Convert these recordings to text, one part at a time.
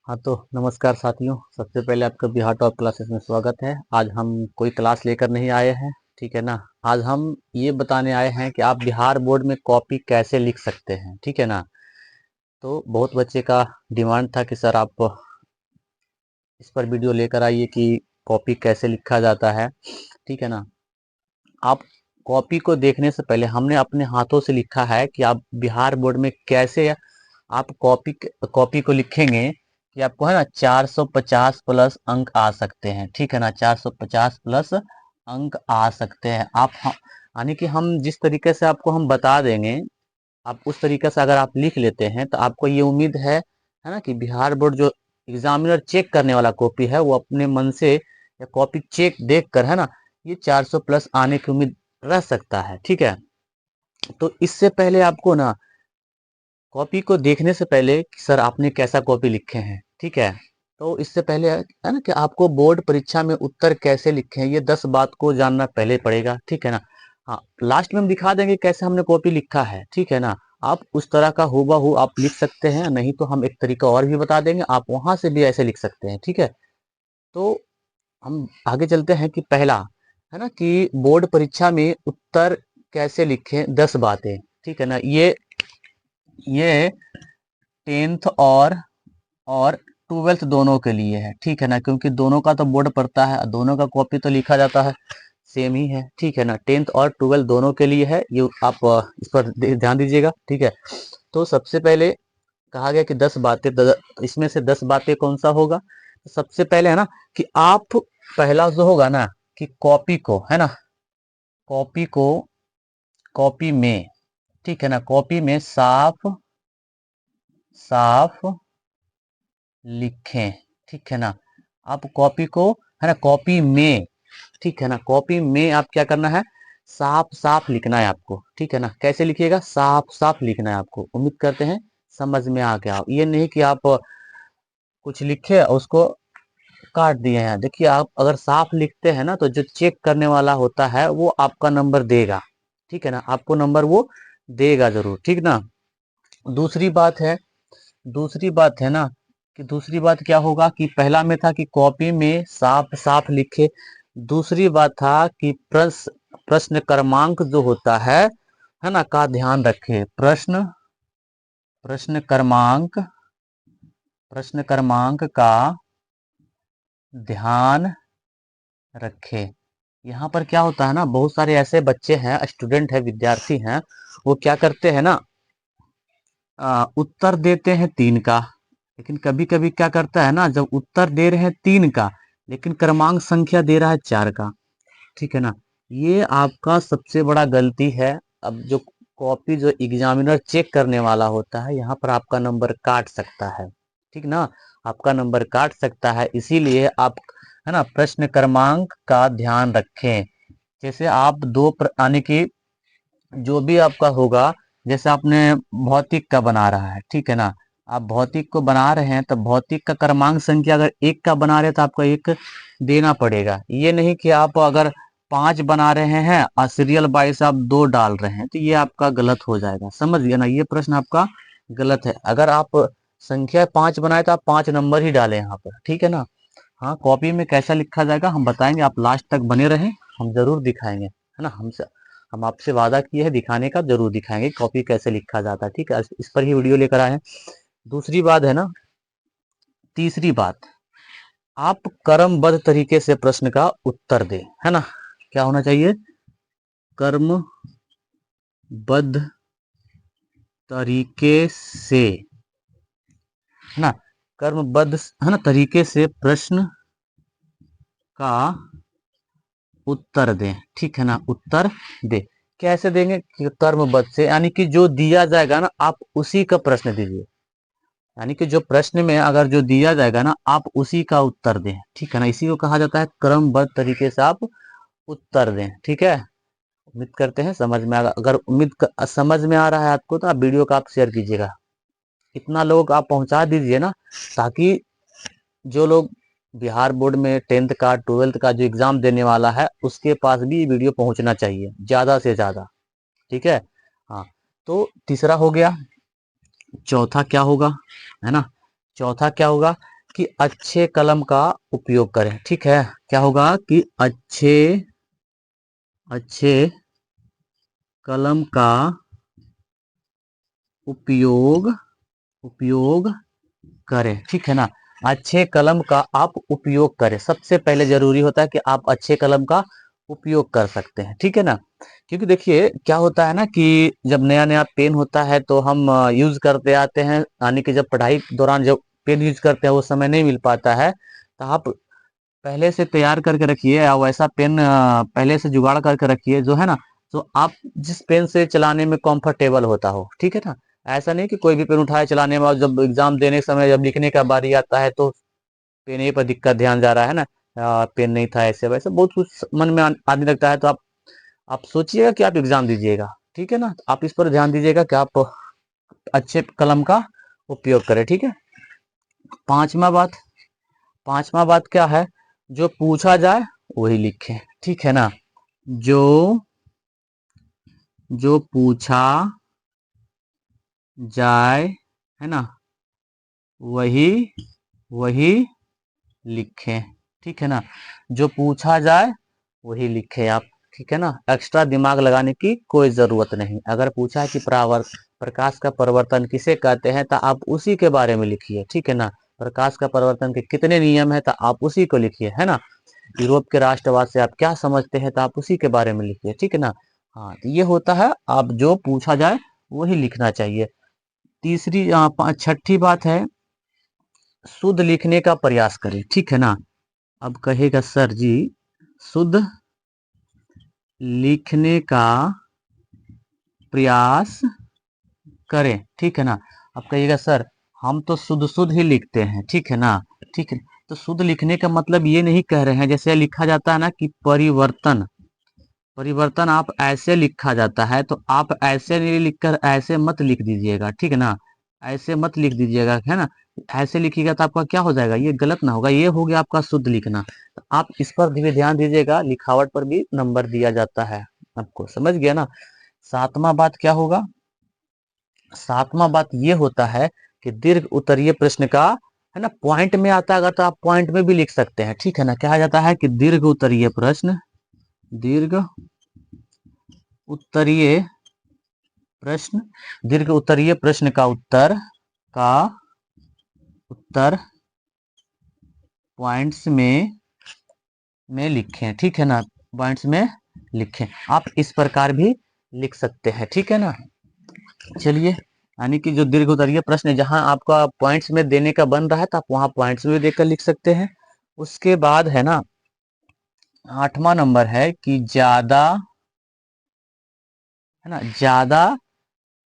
हाँ तो नमस्कार साथियों। सबसे पहले आपका बिहार टॉप क्लासेस में स्वागत है। आज हम कोई क्लास लेकर नहीं आए हैं, ठीक है ना। आज हम ये बताने आए हैं कि आप बिहार बोर्ड में कॉपी कैसे लिख सकते हैं, ठीक है ना। तो बहुत बच्चे का डिमांड था कि सर आप इस पर वीडियो लेकर आइए कि कॉपी कैसे लिखा जाता है, ठीक है ना। आप कॉपी को देखने से पहले हमने अपने हाथों से लिखा है कि आप बिहार बोर्ड में कैसे आप कॉपी कॉपी को लिखेंगे कि आपको है ना 450 प्लस अंक आ सकते हैं, ठीक है ना। 450 प्लस अंक आ सकते हैं आप यानी कि हम जिस तरीके से आपको हम बता देंगे, आप उस तरीके से अगर आप लिख लेते हैं तो आपको ये उम्मीद है ना कि बिहार बोर्ड जो एग्जामिनर चेक करने वाला कॉपी है वो अपने मन से या कॉपी चेक देख कर है ना ये 400 प्लस आने की उम्मीद रह सकता है, ठीक है। तो इससे पहले आपको ना कॉपी को देखने से पहले कि सर आपने कैसा कॉपी लिखे हैं, ठीक है। तो इससे पहले है ना कि आपको बोर्ड परीक्षा में उत्तर कैसे लिखे हैं ये 10 बात को जानना पहले पड़ेगा, ठीक है ना। हाँ, लास्ट में हम दिखा देंगे कैसे हमने कॉपी लिखा है, ठीक है ना। आप उस तरह का हूबहू आप लिख सकते हैं, नहीं तो हम एक तरीका और भी बता देंगे, आप वहां से भी ऐसे लिख सकते हैं, ठीक है। तो हम आगे चलते हैं कि पहला है ना कि बोर्ड परीक्षा में उत्तर कैसे लिखें, 10 बातें, ठीक है ना। ये 10th और 12th दोनों के लिए है, ठीक है ना, क्योंकि दोनों का तो बोर्ड पड़ता है, दोनों का कॉपी तो लिखा जाता है, सेम ही है, ठीक है ना। 10th और 12th दोनों के लिए है ये, आप इस पर ध्यान दीजिएगा, ठीक है। तो सबसे पहले कहा गया कि 10 बातें, इसमें से 10 बातें कौन सा होगा। तो सबसे पहले है ना कि आप पहला जो होगा ना कि कॉपी को है ना, कॉपी को कॉपी में, ठीक है ना, कॉपी में साफ साफ लिखें, ठीक है ना। आप कॉपी को है ना कॉपी में, ठीक है ना, कॉपी में आप क्या करना है, साफ साफ लिखना है आपको, ठीक है ना। कैसे लिखिएगा, साफ साफ लिखना है आपको। उम्मीद करते हैं समझ में आ गया। ये नहीं कि आप कुछ लिखे और उसको काट दिए हैं। देखिए आप अगर साफ लिखते हैं ना तो जो चेक करने वाला होता है वो आपका नंबर देगा, ठीक है ना, आपको नंबर वो देगा जरूर, ठीक ना। दूसरी बात है दूसरी बात है ना कि दूसरी बात क्या होगा कि पहला में था कि कॉपी में साफ साफ लिखे। दूसरी बात था कि प्रश्न क्रमांक जो होता है ना, का ध्यान रखे। प्रश्न क्रमांक प्रश्न क्रमांक का ध्यान रखे। यहाँ पर क्या होता है ना, बहुत सारे ऐसे बच्चे हैं, स्टूडेंट है, विद्यार्थी हैं, वो क्या करते हैं ना, उत्तर देते हैं 3 का, लेकिन कभी कभी क्या करता है ना, जब उत्तर दे रहे हैं 3 का लेकिन क्रमांक संख्या दे रहा है 4 का, ठीक है ना। ये आपका सबसे बड़ा गलती है। अब जो कॉपी जो एग्जामिनर चेक करने वाला होता है यहाँ पर आपका नंबर काट सकता है, ठीक ना, आपका नंबर काट सकता है। इसीलिए आप है ना प्रश्न क्रमांक का ध्यान रखें। जैसे आप यानी कि जो भी आपका होगा, जैसे आपने भौतिक का बना रहा है, ठीक है ना, आप भौतिक को बना रहे हैं तो भौतिक का क्रमांक संख्या अगर 1 का बना रहे हैं तो आपको 1 देना पड़ेगा। ये नहीं कि आप अगर 5 बना रहे हैं और सीरियल वाइज आप 2 डाल रहे हैं तो ये आपका गलत हो जाएगा, समझ गया ना, ये प्रश्न आपका गलत है। अगर आप संख्या 5 बनाए तो आप 5 नंबर ही डालें यहाँ पर, ठीक है ना। हाँ, कॉपी में कैसा लिखा जाएगा हम बताएंगे, आप लास्ट तक बने रहें, हम जरूर दिखाएंगे, है ना। हम आपसे वादा किए हैं दिखाने का, जरूर दिखाएंगे कॉपी कैसे लिखा जाता है, ठीक है। इस पर ही वीडियो लेकर आए हैं। दूसरी बात है ना, तीसरी बात, आप क्रमबद्ध तरीके से प्रश्न का उत्तर दें, है ना। क्या होना चाहिए, क्रमबद्ध तरीके से, है ना, क्रमबद्ध है ना तरीके से प्रश्न का उत्तर दें, ठीक है ना, उत्तर दे। कैसे देंगे, कि कर्मबद्ध से, यानी कि जो दिया जाएगा ना आप उसी का प्रश्न दीजिए, यानी कि जो प्रश्न में अगर जो दिया जाएगा ना आप उसी का उत्तर दें, ठीक है ना। इसी को कहा जाता है क्रमबद्ध तरीके से आप उत्तर दें, ठीक है। उम्मीद करते हैं समझ में आएगा। अगर समझ में आ रहा है आपको तो आप वीडियो का आप शेयर कीजिएगा, इतना लोग आप पहुंचा दीजिए ना, ताकि जो लोग बिहार बोर्ड में 10th का 12th का जो एग्जाम देने वाला है उसके पास भी ये वीडियो पहुंचना चाहिए ज्यादा से ज्यादा, ठीक है। हाँ, तो तीसरा हो गया। चौथा क्या होगा, है ना, चौथा क्या होगा कि अच्छे कलम का उपयोग करें। ठीक है, क्या होगा कि अच्छे अच्छे कलम का उपयोग उपयोग करें। ठीक है ना, अच्छे कलम का आप उपयोग करें। सबसे पहले जरूरी होता है कि आप अच्छे कलम का उपयोग कर सकते हैं। ठीक है ना, क्योंकि देखिए क्या होता है ना कि जब नया नया पेन होता है तो हम यूज करते आते हैं, यानी कि जब पढ़ाई दौरान जब पेन यूज करते हैं वो समय नहीं मिल पाता है, तो आप पहले से तैयार करके रखिए या वैसा पेन पहले से जुगाड़ करके रखिए जो है ना, तो आप जिस पेन से चलाने में कंफर्टेबल होता हो। ठीक है ना, ऐसा नहीं कि कोई भी पेन उठाए चलाने में और जब एग्जाम देने के समय जब लिखने का बारी आता है तो पेन ही पर दिक्कत ध्यान जा रहा है ना, पेन नहीं था, ऐसे वैसे बहुत कुछ मन में आने लगता है। तो आप सोचिएगा कि आप एग्जाम दीजिएगा। ठीक है ना, तो आप इस पर ध्यान दीजिएगा कि आप अच्छे कलम का उपयोग करें। ठीक है, पांचवा बात पांचवा बात क्या है, जो पूछा जाए वही लिखें। ठीक है ना, जो जो पूछा जाए है ना, वही वही लिखें। ठीक है ना, जो पूछा जाए वही लिखें आप। ठीक है ना, एक्स्ट्रा दिमाग लगाने की कोई जरूरत नहीं। अगर पूछा है कि प्रकाश का परिवर्तन किसे कहते हैं तो आप उसी के बारे में लिखिए। ठीक है ना, प्रकाश का परिवर्तन के कितने नियम है तो आप उसी को लिखिए। है ना, यूरोप के राष्ट्रवाद से आप क्या समझते हैं तो आप उसी के बारे में लिखिए। ठीक है ना, हाँ, तो ये होता है, आप जो पूछा जाए वही लिखना चाहिए। छठी बात है, शुद्ध लिखने का प्रयास करें। ठीक है ना, अब कहेगा सर जी शुद्ध लिखने का प्रयास करें। ठीक है ना, अब कहिएगा सर हम तो शुद्ध शुद्ध ही लिखते हैं। ठीक है ना, ठीक है, तो शुद्ध लिखने का मतलब ये नहीं कह रहे हैं, जैसे लिखा जाता है ना कि परिवर्तन परिवर्तन आप ऐसे लिखा जाता है, तो आप ऐसे नहीं लिखकर ऐसे मत लिख दीजिएगा। ठीक है ना, ऐसे मत लिख दीजिएगा, है ना, ऐसे लिखिएगा तो आपका क्या हो जाएगा, ये गलत ना होगा, ये हो गया आपका शुद्ध लिखना। तो आप इस पर भी ध्यान दीजिएगा, लिखावट पर भी नंबर दिया जाता है आपको, समझ गया ना। सातवां बात क्या होगा, सातवां बात ये होता है कि दीर्घ उत्तरीय प्रश्न का है ना, पॉइंट में आता है अगर तो आप पॉइंट में भी लिख सकते हैं। ठीक है ना, कहा जाता है कि दीर्घ उत्तरीय प्रश्न दीर्घ उत्तरीय प्रश्न का उत्तर पॉइंट्स में लिखें। ठीक है ना, पॉइंट्स में लिखें, आप इस प्रकार भी लिख सकते हैं। ठीक है ना, चलिए, यानी कि जो दीर्घ उत्तरीय प्रश्न है जहां आपका पॉइंट्स में देने का बन रहा है तो आप वहां पॉइंट्स में देकर लिख सकते हैं। उसके बाद है ना, आठवां नंबर है कि ज्यादा है ना, ज्यादा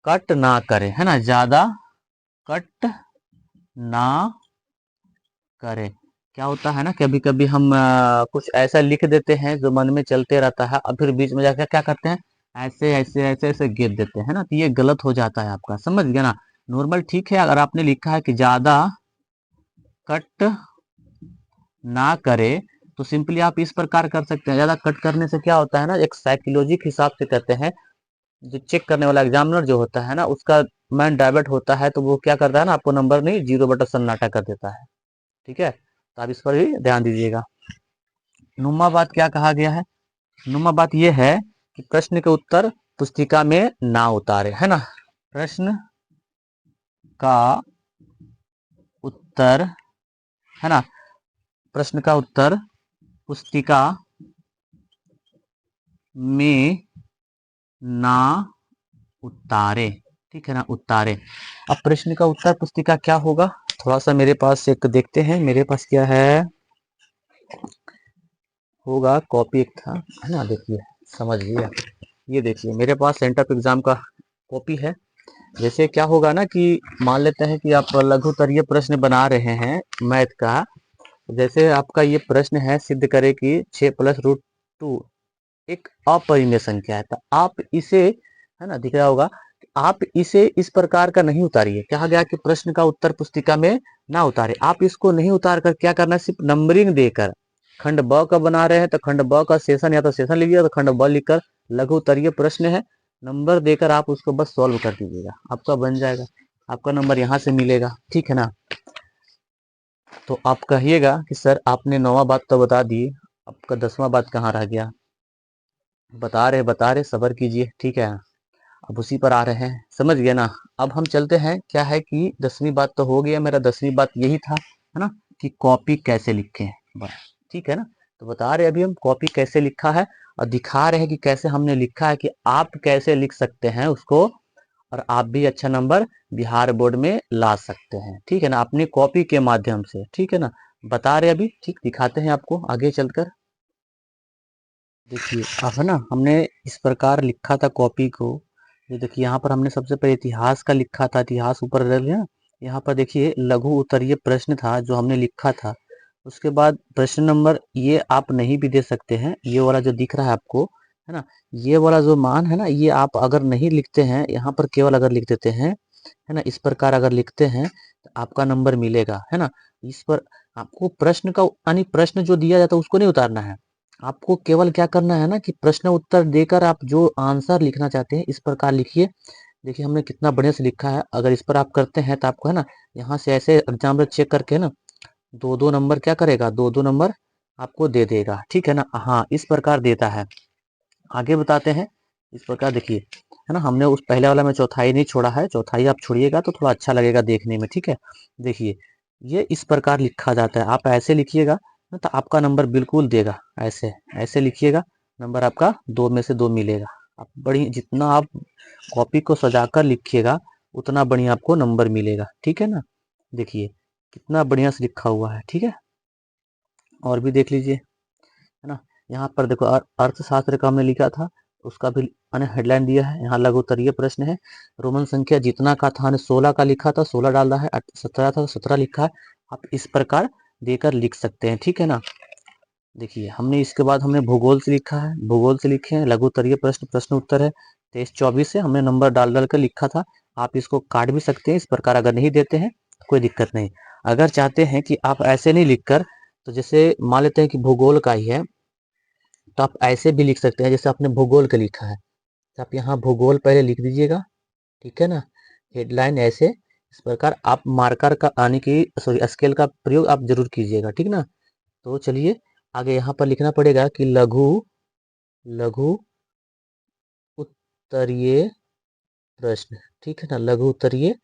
कट ना करें। है ना, ज्यादा कट ना करें। क्या होता है ना, कभी कभी हम कुछ ऐसा लिख देते हैं जो मन में चलते रहता है और फिर बीच में जाकर क्या करते हैं, ऐसे ऐसे ऐसे ऐसे गिर देते हैं ना, तो ये गलत हो जाता है आपका, समझ गया ना। नॉर्मल ठीक है, अगर आपने लिखा है कि ज्यादा कट ना करे तो सिंपली आप इस प्रकार कर सकते हैं। ज्यादा कट करने से क्या होता है ना, एक साइकोलॉजी के हिसाब से कहते हैं, जो चेक करने वाला एग्जामिनर जो होता है ना, उसका माइंड डाइवर्ट होता है, तो वो क्या करता है ना, आपको नंबर नहीं, 0 बटा सन्नाटा कर देता है। ठीक है, तो आप इस पर भी ध्यान दीजिएगा। नुमा बात क्या कहा गया है, नुमा बात यह है कि प्रश्न के उत्तर पुस्तिका में ना उतारे। है ना, प्रश्न का उत्तर है ना, प्रश्न का उत्तर पुस्तिका में ना उतारे। ठीक है ना, उतारे। अब प्रश्न का उत्तर पुस्तिका क्या होगा, थोड़ा सा मेरे पास एक देखते हैं, मेरे पास क्या है, होगा कॉपी एक था, है ना, देखिए समझ लिया, ये देखिए मेरे पास सेंटर ऑफ एग्जाम का कॉपी है। जैसे क्या होगा ना कि मान लेते हैं कि आप लघुतरीय प्रश्न बना रहे हैं मैथ का। जैसे आपका ये प्रश्न है, सिद्ध करें कि 6 + √2 एक अपरिमेय संख्या है, तो आप इसे है ना, दिख रहा होगा, आप इसे इस प्रकार का नहीं उतारिए। कहा गया कि प्रश्न का उत्तर पुस्तिका में ना उतारे, आप इसको नहीं उतार कर क्या करना है, सिर्फ नंबरिंग देकर खंड ब का बना रहे हैं तो खंड ब का सेशन या तो सेशन लीजिए, तो खंड ब लिखकर लघु उत्तरीय प्रश्न है, नंबर देकर आप उसको बस सॉल्व कर दीजिएगा, आपका बन जाएगा, आपका नंबर यहाँ से मिलेगा। ठीक है ना, तो आप कहिएगा कि सर आपने 9वां बात तो बता दी, आपका 10वां बात कहाँ रह गया? बता रहे, सब्र कीजिए, ठीक है। अब उसी पर आ रहे हैं, समझ गए ना। अब हम चलते हैं, क्या है कि 10वीं बात तो हो गया, मेरा 10वीं बात यही था, है ना, कि कॉपी कैसे लिखें, बस, ठीक है ना। तो बता रहे अभी हम कॉपी कैसे लिखा है, और दिखा रहे हैं कि कैसे हमने लिखा है, कि आप कैसे लिख सकते हैं उसको, और आप भी अच्छा नंबर बिहार बोर्ड में ला सकते हैं, ठीक है ना, अपनी कॉपी के माध्यम से, ठीक है ना। बता रहे अभी, ठीक, दिखाते हैं आपको आगे चलकर। देखिए अब है ना, हमने इस प्रकार लिखा था कॉपी को। ये देखिए यहाँ पर हमने सबसे पहले इतिहास का लिखा था, इतिहास ऊपर रख लिया। यहाँ पर देखिए लघु उत्तरीय प्रश्न था जो हमने लिखा था। उसके बाद प्रश्न नंबर ये आप नहीं भी दे सकते हैं, ये वाला जो दिख रहा है आपको, है ना, ये वाला जो मान है ना, ये आप अगर नहीं लिखते हैं, यहाँ पर केवल अगर लिख देते हैं, है ना, इस प्रकार अगर लिखते हैं तो आपका नंबर मिलेगा, है ना। इस पर आपको प्रश्न का यानी प्रश्न जो दिया जाता है उसको नहीं उतारना है, आपको केवल क्या करना है ना, कि प्रश्न उत्तर देकर आप जो आंसर लिखना चाहते हैं इस प्रकार लिखिए। देखिए हमने कितना बढ़िया से लिखा है, अगर इस पर आप करते हैं तो आपको है ना, यहाँ से ऐसे एग्जाम चेक करके ना, दो दो नंबर क्या करेगा, दो दो नंबर आपको दे देगा, ठीक है ना। हाँ, इस प्रकार देता है। आगे बताते हैं, इस प्रकार देखिए, है ना, हमने उस पहले वाला में चौथाई नहीं छोड़ा है, चौथाई आप छोड़िएगा तो थोड़ा अच्छा लगेगा देखने में, ठीक है। देखिए ये इस प्रकार लिखा जाता है, आप ऐसे लिखिएगा ना तो आपका नंबर बिल्कुल देगा, ऐसे ऐसे लिखिएगा, नंबर आपका 2 में से 2 मिलेगा। आप बड़ी जितना आप कॉपी को सजाकर लिखिएगा उतना बढ़िया आपको नंबर मिलेगा, ठीक है ना। देखिए कितना बढ़िया से लिखा हुआ है, ठीक है। और भी देख लीजिए, है ना। यहाँ पर देखो अर्थशास्त्र का हमने लिखा था, उसका भी मैंने हेडलाइन दिया है। यहाँ लघु उत्तरीय प्रश्न है, रोमन संख्या जितना का था, 16 का लिखा था 16 डाल रहा है, 17 था 17 लिखा है। आप इस प्रकार देकर लिख सकते हैं, ठीक है ना। देखिए हमने इसके बाद हमने भूगोल से लिखा है, भूगोल से लिखे हैं लघु उत्तरीय प्रश्न, प्रश्न उत्तर है 23-24 से हमने नंबर डाल डाल कर लिखा था। आप इसको काट भी सकते हैं इस प्रकार, अगर नहीं देते हैं कोई दिक्कत नहीं। अगर चाहते हैं कि आप ऐसे नहीं लिखकर, तो जैसे मान लेते हैं कि भूगोल का ही है, तो आप ऐसे भी लिख सकते हैं, जैसे आपने भूगोल का लिखा है तो आप यहाँ भूगोल पहले लिख दीजिएगा, ठीक है ना। हेडलाइन ऐसे इस प्रकार आप मार्कर का आने की सॉरी स्केल का प्रयोग आप जरूर कीजिएगा, ठीक ना। तो चलिए आगे यहाँ पर लिखना पड़ेगा कि लघु लघु उत्तरीय प्रश्न, ठीक है ना, लघु उत्तरीय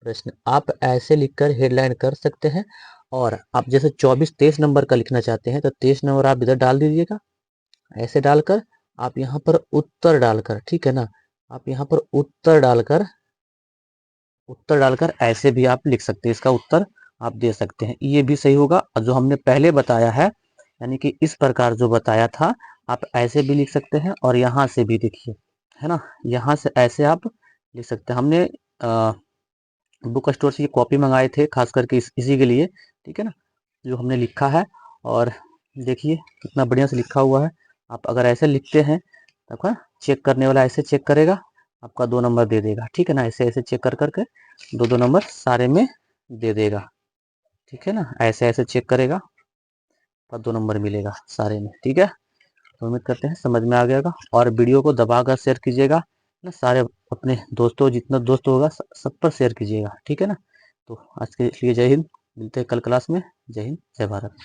प्रश्न आप ऐसे लिखकर हेडलाइन कर सकते हैं। और आप जैसे 24-23 नंबर का लिखना चाहते हैं तो 23 नंबर आप इधर डाल दीजिएगा, ऐसे डालकर आप यहाँ पर उत्तर डालकर, ठीक है ना, आप यहाँ पर उत्तर डालकर ऐसे भी आप लिख सकते हैं, इसका उत्तर आप दे सकते हैं, ये भी सही होगा। और जो हमने पहले बताया है, यानी कि इस प्रकार जो बताया था, आप ऐसे भी लिख सकते हैं और यहाँ से भी देखिए, है ना, यहाँ से ऐसे आप लिख सकते हैं। हमने बुक स्टोर से ये कॉपी मंगाए थे खास करके इसी के लिए, ठीक है ना, जो हमने लिखा है। और देखिए कितना बढ़िया से लिखा हुआ है। आप अगर ऐसे लिखते हैं तो आपका चेक करने वाला ऐसे चेक करेगा, आपका 2 नंबर दे देगा, ठीक है ना। ऐसे ऐसे चेक कर करके 2-2 नंबर सारे में दे देगा, ठीक है ना। ऐसे ऐसे चेक करेगा और 2 नंबर मिलेगा सारे में, ठीक है। तो उम्मीद करते हैं समझ में आ गया होगा, और वीडियो को दबाकर शेयर कीजिएगा ना, सारे अपने दोस्तों, जितना दोस्त होगा सब पर शेयर कीजिएगा, ठीक है ना। तो आज के लिए जय हिंद, मिलते हैं कल क्लास में। जय हिंद, जय भारत।